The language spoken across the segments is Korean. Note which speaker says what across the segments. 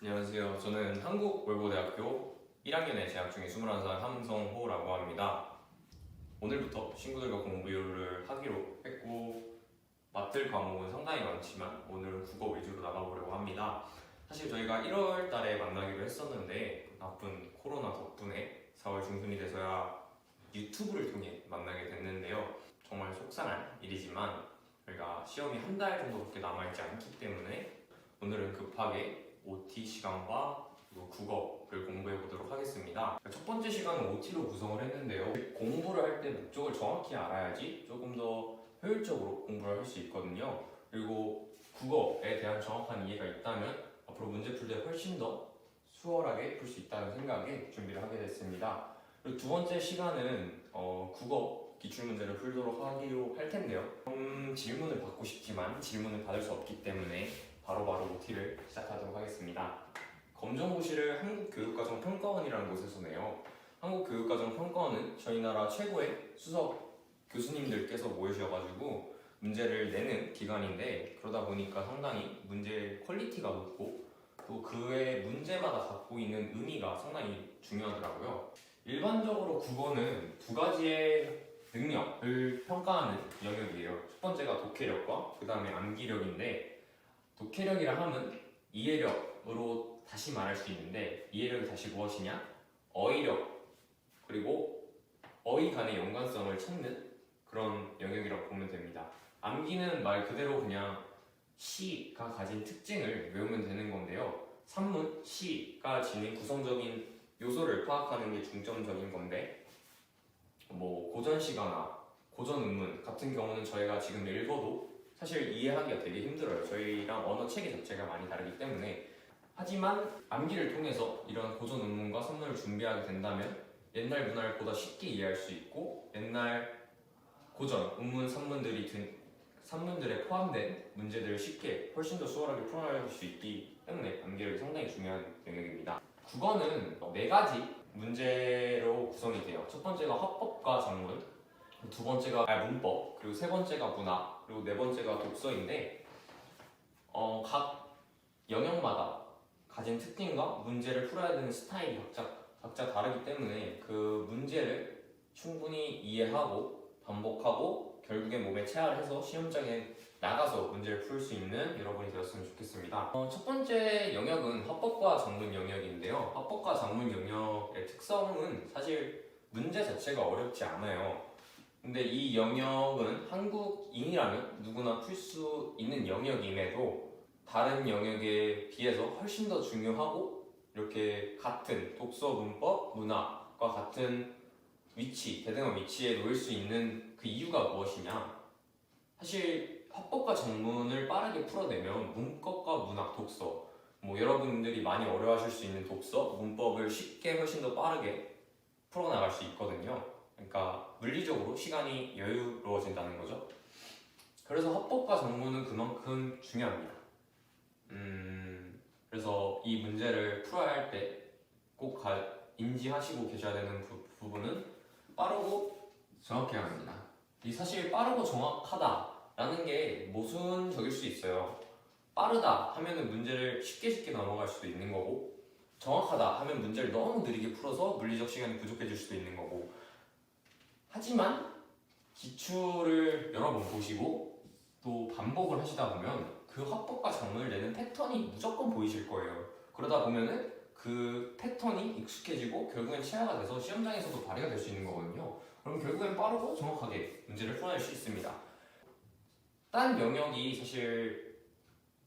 Speaker 1: 안녕하세요. 저는 한국외고대학교 1학년에 재학 중인 21살 함성호라고 합니다. 오늘부터 친구들과 공부를 하기로 했고 맡을 과목은 상당히 많지만 오늘은 국어 위주로 나가보려고 합니다. 사실 저희가 1월 달에 만나기로 했었는데 나쁜 코로나 덕분에 4월 중순이 돼서야 유튜브를 통해 만나게 됐는데요. 정말 속상한 일이지만 저희가 시험이 한 달 정도밖에 남아있지 않기 때문에 오늘은 급하게 OT 시간과 국어를 공부해 보도록 하겠습니다. 첫 번째 시간은 OT로 구성을 했는데요. 공부를 할 때 목적을 정확히 알아야지 조금 더 효율적으로 공부를 할 수 있거든요. 그리고 국어에 대한 정확한 이해가 있다면 앞으로 문제 풀 때 훨씬 더 수월하게 풀 수 있다는 생각에 준비를 하게 됐습니다. 그리고 두 번째 시간은 국어 기출문제를 풀도록 하기로 할 텐데요. 질문을 받고 싶지만 질문을 받을 수 없기 때문에 바로바로 OT를 시작하도록 하겠습니다. 검정고시를 한국교육과정평가원이라는 곳에서 내요. 한국교육과정평가원은 저희 나라 최고의 수석 교수님들께서 모이셔가지고 문제를 내는 기관인데, 그러다 보니까 상당히 문제의 퀄리티가 높고 또 그의 문제마다 갖고 있는 의미가 상당히 중요하더라고요. 일반적으로 국어는 두 가지의 능력을 평가하는 영역이에요. 첫 번째가 독해력과 그 다음에 암기력인데, 독해력이라 함은 이해력으로 다시 말할 수 있는데, 이해력이 다시 무엇이냐? 어휘력, 그리고 어휘 간의 연관성을 찾는 그런 영역이라고 보면 됩니다. 암기는 말 그대로 그냥 시가 가진 특징을 외우면 되는 건데요. 산문, 시가 지닌 구성적인 요소를 파악하는 게 중점적인 건데, 고전시가나 고전문문 같은 경우는 저희가 지금 읽어도 사실 이해하기가 되게 힘들어요. 저희랑 언어 체계 자체가 많이 다르기 때문에. 하지만 암기를 통해서 이런 고전 논문과 선문을 준비하게 된다면 옛날 문화를 보다 쉽게 이해할 수 있고, 옛날 고전, 운문, 산문들에 포함된 문제들을 쉽게 훨씬 더 수월하게 풀어낼 수 있기 때문에 암기력이 상당히 중요한 영역입니다. 국어는 네 가지 문제로 구성이 돼요. 첫 번째가 화법과 작문, 두 번째가 문법, 그리고 세 번째가 문학, 그리고 네 번째가 독서인데, 각 영역마다 가진 특징과 문제를 풀어야 되는 스타일이 각자 다르기 때문에 그 문제를 충분히 이해하고 반복하고 결국엔 몸에 체화해서 시험장에 나가서 문제를 풀 수 있는 여러분이 되었으면 좋겠습니다. 첫 번째 영역은 화법과 작문 영역인데요. 화법과 작문 영역의 특성은 사실 문제 자체가 어렵지 않아요. 근데 이 영역은 한국인이라면 누구나 풀 수 있는 영역임에도 다른 영역에 비해서 훨씬 더 중요하고, 이렇게 같은 독서, 문법, 문학과 같은 대등한 위치에 놓일 수 있는 그 이유가 무엇이냐? 사실 화법과 작문을 빠르게 풀어내면 문법과 문학, 독서, 여러분들이 많이 어려워하실 수 있는 독서, 문법을 쉽게 훨씬 더 빠르게 풀어나갈 수 있거든요. 그러니까 물리적으로 시간이 여유로워진다는 거죠. 그래서 화법과 작문은 그만큼 중요합니다. 그래서 이 문제를 풀어야 할 때 꼭 인지하시고 계셔야 되는 부분은 빠르고 정확해야 합니다. 이 사실 빠르고 정확하다라는 게 모순적일 수 있어요. 빠르다 하면은 문제를 쉽게 넘어갈 수도 있는 거고, 정확하다 하면 문제를 너무 느리게 풀어서 물리적 시간이 부족해질 수도 있는 거고. 하지만 기출을 여러 번 보시고 또 반복을 하시다 보면 그 화법과 작문을 내는 패턴이 무조건 보이실 거예요. 그러다 보면은 그 패턴이 익숙해지고 결국엔 체화가 돼서 시험장에서도 발휘가 될 수 있는 거거든요. 그럼 결국엔 빠르고 정확하게 문제를 풀어낼 수 있습니다. 딴 영역이 사실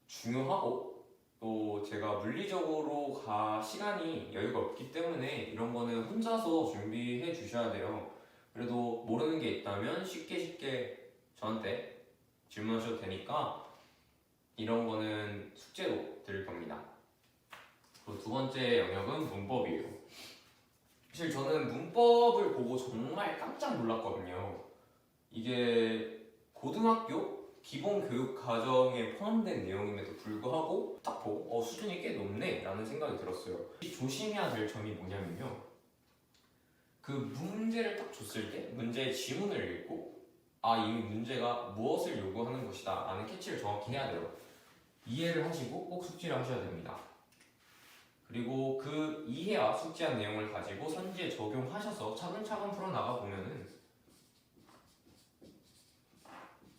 Speaker 1: 중요하고, 또 제가 물리적으로 시간이 여유가 없기 때문에 이런 거는 혼자서 준비해 주셔야 돼요. 그래도 모르는 게 있다면 쉽게 저한테 질문하셔도 되니까 이런 거는 숙제로 드릴 겁니다. 그리고 두 번째 영역은 문법이에요. 사실 저는 문법을 보고 정말 깜짝 놀랐거든요. 이게 고등학교 기본교육과정에 포함된 내용임에도 불구하고 딱 보고 수준이 꽤 높네 라는 생각이 들었어요. 조심해야 될 점이 뭐냐면요, 그 문제를 딱 줬을 때 문제의 지문을 읽고 이미 문제가 무엇을 요구하는 것이다 라는 캐치를 정확히 해야 돼요. 이해를 하시고 꼭 숙지를 하셔야 됩니다. 그리고 그 이해와 숙지한 내용을 가지고 선지에 적용하셔서 차근차근 풀어나가 보면은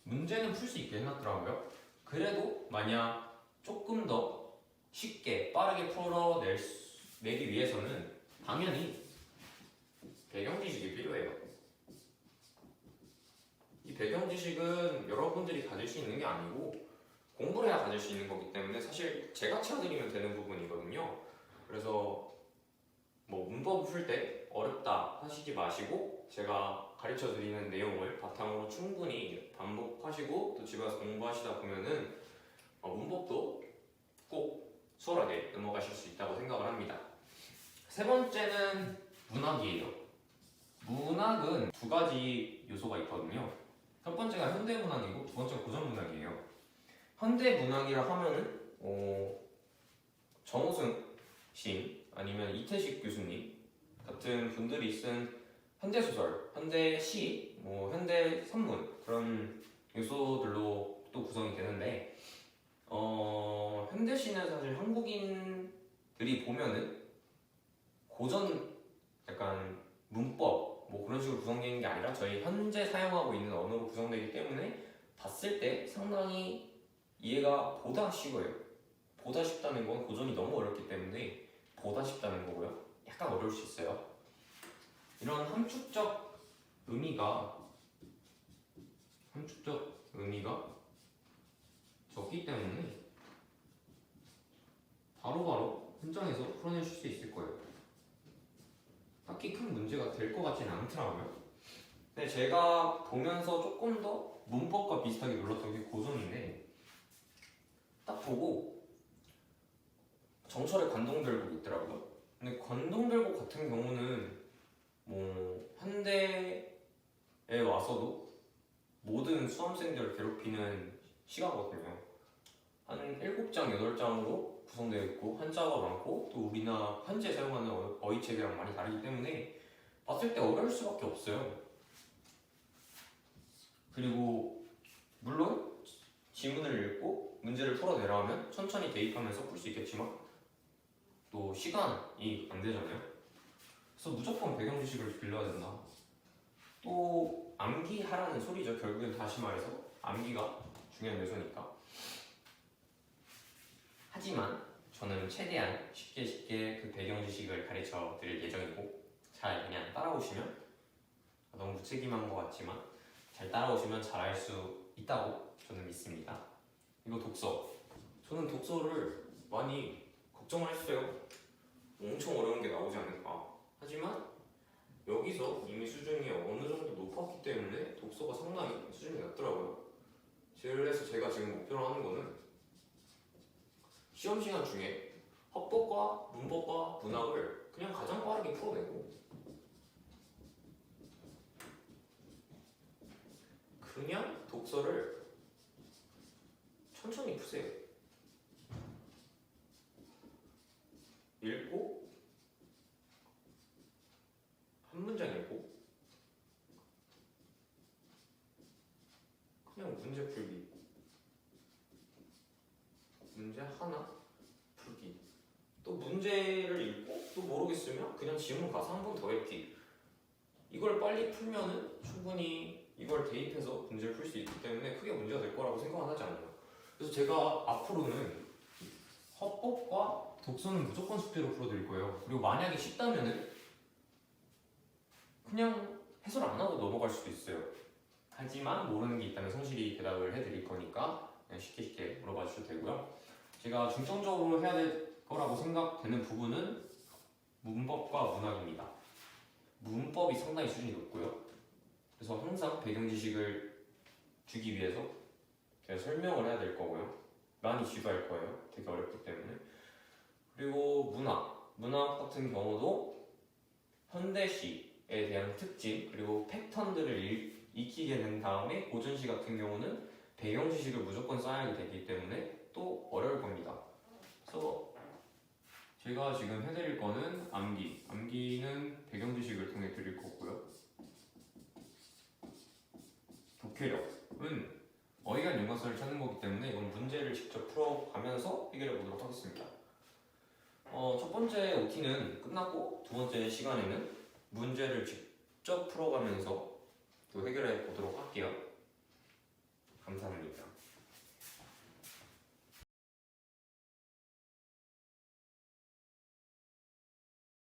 Speaker 1: 문제는 풀 수 있게 해놨더라고요. 그래도 만약 조금 더 쉽게 빠르게 풀어내기 위해서는 당연히 배경 지식이 필요해요. 이 배경 지식은 여러분들이 가질 수 있는 게 아니고 공부를 해야 가질 수 있는 거기 때문에 사실 제가 채워드리면 되는 부분이거든요. 그래서 뭐 문법 풀 때 어렵다 하시지 마시고 제가 가르쳐 드리는 내용을 바탕으로 충분히 반복하시고 또 집에 와서 공부하시다 보면은 문법도 꼭 수월하게 넘어가실 수 있다고 생각을 합니다. 세 번째는 문학이에요. 문학은 두 가지 요소가 있거든요. 첫 번째가 현대문학이고 두 번째가 고전문학이에요. 현대문학이라 하면은 정우승 시인 아니면 이태식 교수님 같은 분들이 쓴 현대소설, 현대시, 현대선문 그런 요소들로 또 구성이 되는데 현대시는 사실 한국인들이 보면은 고전 약간 문법 뭐 그런 식으로 구성되어 있는 게 아니라 저희 현재 사용하고 있는 언어로 구성되기 때문에 봤을 때 상당히 이해가 보다 쉬워요. 보다 쉽다는 건 고전이 너무 어렵기 때문에 보다 쉽다는 거고요. 약간 어려울 수 있어요. 이런 함축적 의미가 적기 때문에 바로바로 현장에서 풀어내실 수 있을 거예요. 딱히 큰 문제가 될 것 같지는 않더라고요. 근데 제가 보면서 조금 더 문법과 비슷하게 놀랐던 게 고전인데 딱 보고 정철의 관동별곡이 있더라고요. 근데 관동별곡 같은 경우는 뭐 현대에 와서도 모든 수험생들을 괴롭히는 시가거든요. 한 7장, 8장으로 구성되어 있고 한자가 많고 또 우리나 현재 사용하는 어휘책이랑 많이 다르기 때문에 봤을 때 어려울 수밖에 없어요. 그리고 물론 지문을 읽고 문제를 풀어내라면 천천히 대입하면서 풀 수 있겠지만 또 시간이 안 되잖아요. 그래서 무조건 배경 지식을 빌려야 된다. 또 암기하라는 소리죠. 결국엔 다시 말해서 암기가 중요한 요소니까. 하지만 저는 최대한 쉽게 그 배경 지식을 가르쳐 드릴 예정이고 잘 그냥 따라오시면 너무 무책임한 것 같지만 잘 따라오시면 잘할 수 있다고 저는 믿습니다. 이거 독서. 저는 독서를 많이 걱정을 했어요. 엄청 어려운 게 나오지 않을까. 하지만 여기서 이미 수준이 어느 정도 높았기 때문에 독서가 상당히 수준이 낮더라고요. 그래서 제가 지금 목표로 하는 거는 시험 시간 중에 헌법과 문법과 문학을 그냥 가장 빠르게 풀어내고 그냥 독서를 천천히 푸세요. 읽고 한 문장 읽고 그냥 문제 풀기, 문제 하나 풀기, 또 문제를 읽고 또 모르겠으면 그냥 지문 가서 한 번 더 읽기. 이걸 빨리 풀면은 충분히 이걸 대입해서 문제를 풀 수 있기 때문에 크게 문제가 될 거라고 생각은 하지 않아요. 그래서 제가 앞으로는 헌법과 독서는 무조건 숙제로 풀어드릴 거예요. 그리고 만약에 쉽다면은 그냥 해설 안 하고 넘어갈 수도 있어요. 하지만 모르는 게 있다면 성실히 대답을 해드릴 거니까 그냥 쉽게 물어봐 주셔도 되고요. 제가 중점적으로 해야 될 거라고 생각되는 부분은 문법과 문학입니다. 문법이 상당히 수준이 높고요. 그래서 항상 배경 지식을 주기 위해서 제가 설명을 해야 될 거고요. 많이 지도할 거예요. 되게 어렵기 때문에. 그리고 문학 같은 경우도 현대시에 대한 특징 그리고 패턴들을 익히게 된 다음에 고전시 같은 경우는 배경 지식을 무조건 쌓아야 되기 때문에 또 어려울 겁니다. 그래서 제가 지금 해드릴 거는 암기는 배경 지식을 통해 드릴 거고요. 독해력은 어휘간 연관성을 찾는 거기 때문에 이건 문제를 직접 풀어가면서 해결해 보도록 하겠습니다. 첫 번째 OT는 끝났고 두 번째 시간에는 문제를 직접 풀어가면서 또 해결해 보도록 할게요. 감사합니다.